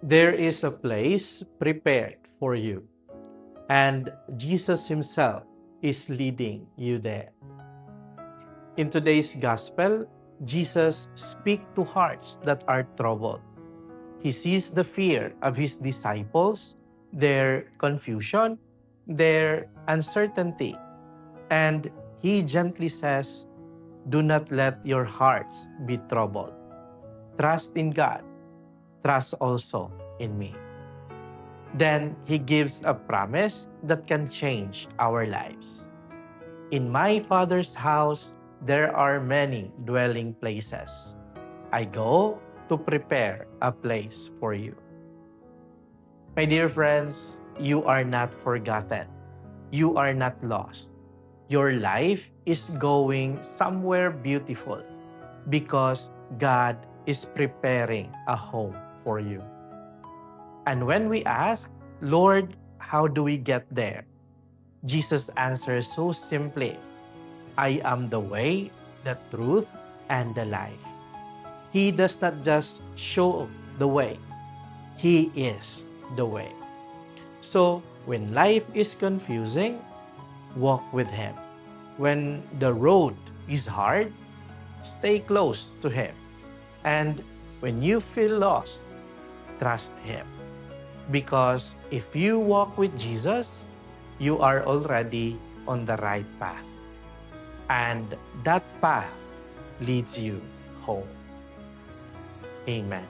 There is a place prepared for you, and Jesus Himself is leading you there. In today's Gospel, Jesus speaks to hearts that are troubled. He sees the fear of His disciples, their confusion, their uncertainty, and He gently says, "Do not let your hearts be troubled. Trust in God. Trust also in me." Then He gives a promise that can change our lives. "In my Father's house, there are many dwelling places. I go to prepare a place for you." My dear friends, you are not forgotten. You are not lost. Your life is going somewhere beautiful because God is preparing a home for you. And when we ask, "Lord, how do we get there?" Jesus answers so simply, "I am the way, the truth, and the life." He does not just show the way, He is the way. So, when life is confusing, walk with Him. When the road is hard, stay close to Him. And when you feel lost, trust Him. Because if you walk with Jesus, you are already on the right path. And that path leads you home. Amen.